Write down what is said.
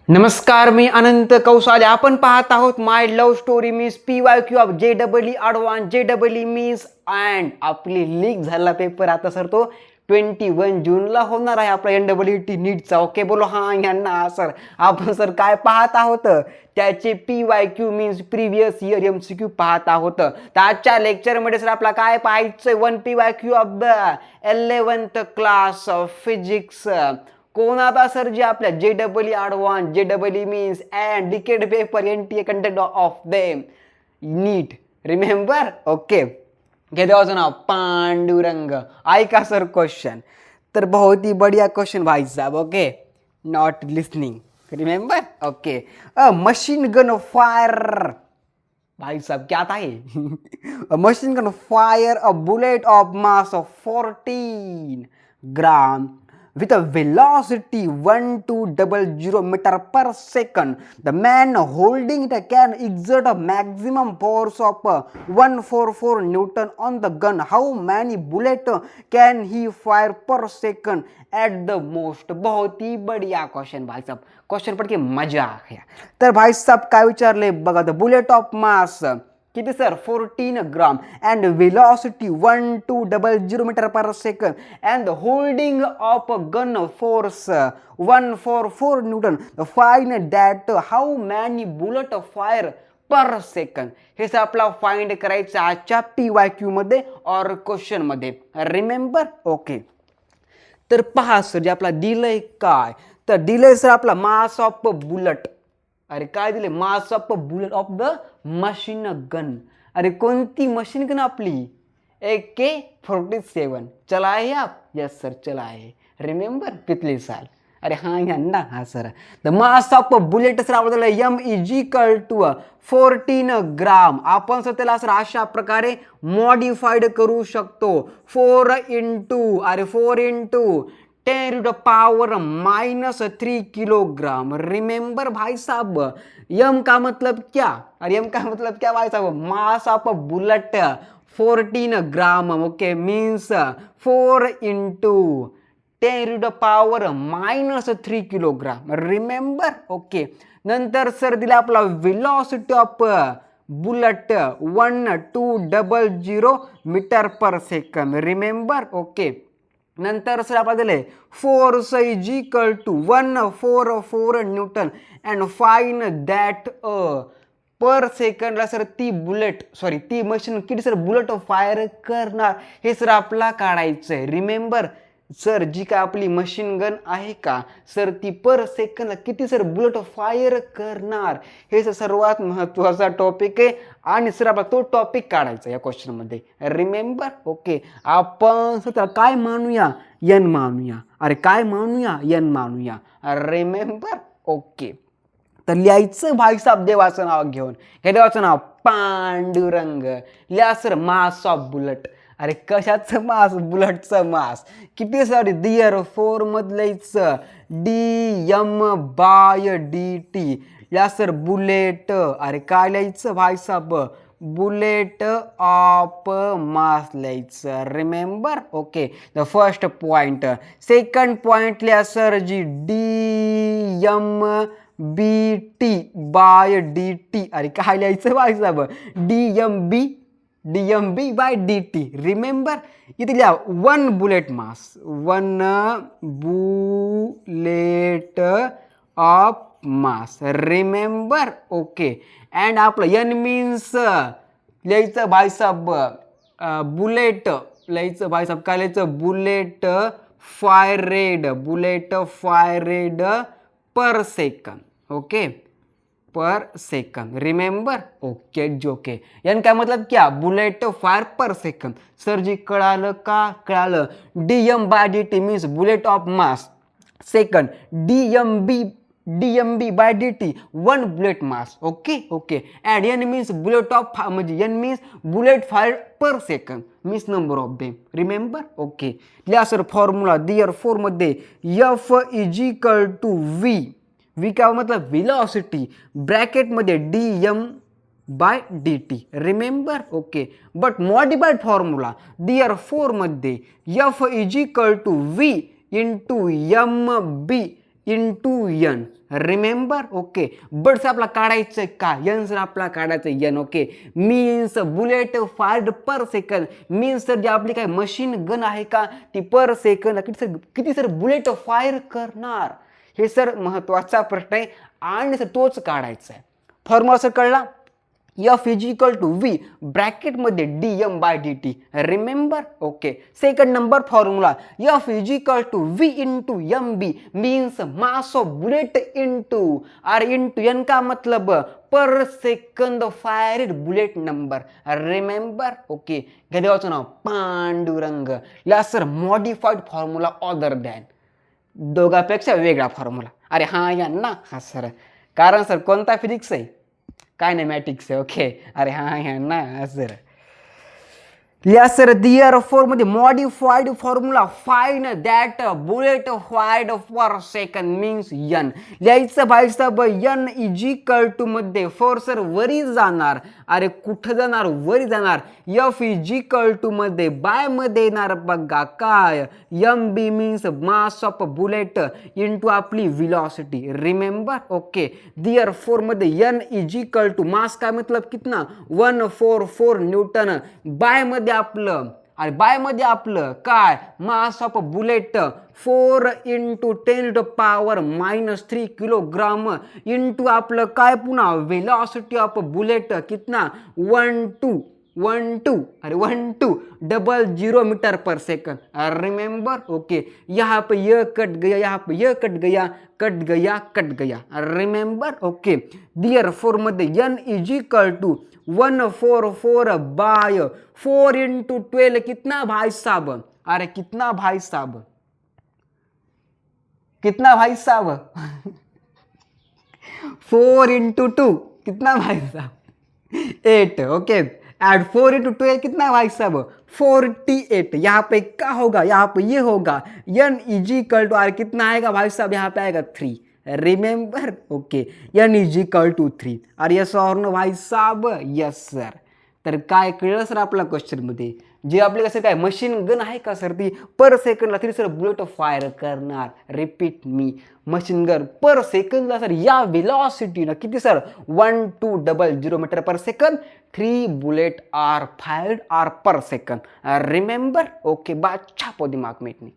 नमस्कार, मी अनंत कौसाले. आपण पाहत आहोत my love story means PYQ of JEE advance JEE means and आपली लीक झाला पेपर. आता सर तो 21 जूनला होणार आहे आपला NEET नीटचा. ओके बोलो हां यांना सर. आपण सर काय पाहत आहोत त्याचे PYQ means previous year MCQ पाहत आहोत. तर आजच्या लेक्चरमध्ये सर आपला काय पाहायचं 1 PYQ of the 11th class of physics. कोणाचा सर जे आपल्या JEE advance JEE means and decade paper NTA content of them neat. Remember. Okay घेतो नाव पांडुरंग. ऐका सर क्वेश्चन. तर बहुत ही बढ़िया क्वेश्चन भाई साहब. Okay not listening. Remember. Okay a machine gun fire. भाई साहब क्या था ये machine gun fire a bullet of mass of 14 gram with a velocity 1200 meter per second. The man holding it can exert a maximum force of 144 Newton on the gun. How many bullets can he fire per second at the most? बहुत ही बढ़िया question भाई साहब. Question पढ़ के मजा आ गया. तर भाई साहब काय विचारले बघा. द बुलेट ऑफ मास किती sir 14 gram and velocity 1200 metre per second and holding of gun force 144 newton. Find that how many bullet fire per second. हे सर आपला फाइंड करायचं आजच्या PYQ मध्ये और क्वेश्चन मध्ये. रिमेंबर. ओके तर पहा सर जे आपला दिलंय काय. तर दिलंय सर आपला मास ऑफ बुलेट. अरे काय दिले मास of bullet of the machine gun. अरे कोणती मशीन गन आपली AK-47 चला आहे आप. यस सर चला आहे. रिमेंबर पिछले साल. अरे हाँ यांना हा sir. The mass of bullet sir आपल्याला M = 14 ग्राम. आपण सर त्याला सर अशा प्रकारे मॉडिफाईड करू शकतो 4 × 10 to the power -3 kilogram. Remember भाई साहब. यम का मतलब क्या. अरे यम का मतलब क्या भाई साहब. Mass of bullet 14 gram. Okay means 4 × 10 to the power -3 kilogram. Remember. Okay नंतर सर दिला आपला velocity of bullet 1200 metre per second. Remember. Okay नंतर सर आपल्याला दिले force = 144 newton and fine that per सेकंडला सर ती मशीन किती सर बुलेट फायर करणार हे सर आपला काढायचंय. रिमेंबर सर जी काय आपली मशीन गन आहे का सर ती पर सेकंडला किती सर बुलेट फायर करणार हे सर सर्वात महत्त्वाचा टॉपिक आहे आणि सर आपला तो टॉपिक काढायचा या क्वेश्चनमध्ये. रिमेंबर. ओके आपण सर काय मानूया N मानूया. अरे काय मानूया N मानूया. रिमेंबर. ओके तर लिहायचं भाई साहेब देवाचं नाव घेऊन. हे देवाचं नाव पांडुरंग. लिहा सर मास ऑफ बुलेट. अरे कशाचं मास बुलेटचं मास किती सर दियर 4 मधलंच dm/dt. या सर बुलेट. अरे काय लिहायचं भाई साहेब बुलेट ऑफ मास लिहायचं. Remember. Okay the first point. Second point लिहा सर जी dmBT/dt. अरे काय लिहायचं भाई साहेब dmB/dt. रिमेंबर इथे लिहा 1 bullet mass 1 bullet of mass. Remember. Okay and आपलं N मीन्स लिहायचं भाई साहेब बुलेट लिहायचं भाई साहेब काय लिहायचं बुलेट फायरेड पर सेकंड. ओके पर सेकंड. रिमेंबर. ओके जोके यान काय मतलब क्या bullet fire per second. Sir जी कळालं का. कळालं. dm/dt means bullet of mass. Second dmB/dt 1 bullet mass. Okay okay and N means bullet of म्हणजे N means bullet fire per second means number of them. Remember. Okay लिहा sir formula there 4 मध्ये F = V काय मतलब velocity ब्रॅकेटमध्ये dm/dt. Remember. Okay but modified formula there 4 मध्ये F = V × mB into n. Remember. Okay. But sir आपला काढायचं का n sir आपला काढायचं n. Okay. Means bullet fired per second. Means sir जी आपली काय मशीन गन आहे का ती पर सेकंद किती सर बुलेट फायर करणार हे सर महत्वाचा प्रश्न आहे आणि सर तोच काढायचा आहे. फॉर्म्युला सर कळला. F is equal to V ब्रॅकेटमध्ये dm by dt. Remember. Okay. Second number formula F is equal to V into MB means mass of bullet into r into n का मतलब per second fired bullet number. Remember. Okay. गदेवाचं नाव पांडुरंग. या sir modified formula other than दोघांपेक्षा वेगळा फॉर्म्युला. अरे हा या ना हा सर कारण सर कोणता फिजिक्स आहे कायनेमॅटिक्स आहे. ओके. अरे हा ह्या ना सर या सर देअरफॉर मध्ये modified formula find that bullet fired per second means n. लिहायचं भाई साहेब यन इज इक्वल टू मध्ये फोर सर वरी जाणार. अरे कुठं जाणार वरी जाणार. एफ इज इक्वल टू मध्ये बाय मध्ये येणार बघा काय m b means mass of bullet into आपली विलॉसिटी. रिमेंबर. ओके. देअरफॉर मध्ये n is equal to mass काय मतलब कितना 144 न्यूटन बाय मध्ये आपलं आणि बाय मध्ये आपलं काय mass of bullet 4 into 10⁻³ kilogram into आपलं काय पुन्हा वेलॉसिटी ऑफ बुलेट कितना 1200 metre per second. Remember. Okay. यहाँ पे ये कट गया यहाँ पे ये कट गया कट गया कट गया. रिमेंबर. ओके. देअरफॉर मध्ये n is equal to 144 by 4 into 12 कितना भाई साहब. अरे कितना भाई साहब कितना भाई साहब 4 इंटू 2 कितना भाई साहब 8. ओके. एड 4 इंटू 12 कितना भाई साहब 48. यहाँ पे क्या होगा यहाँ पे ये होगा n इज इक्वल टू आर कितना आएगा भाई साहब यहाँ पे आएगा 3. Remember. Okay. n is equal to 3. और यस और नो भाई साहब. Yes sir. तर काय कळलं सर आपला क्वेश्चन मध्ये जे आपले कसं काय मशीन गन आहे का सर ती पर सेकंडला तरी सर बुलेट फायर करणार. रिपीट मी मशीन गन पर सेकंडला सर या वेलॉसिटीनं किती sir 1200 metre per second 3 bullet are fired are per second. Remember. Okay. बात छापो दिमाग में इतनी.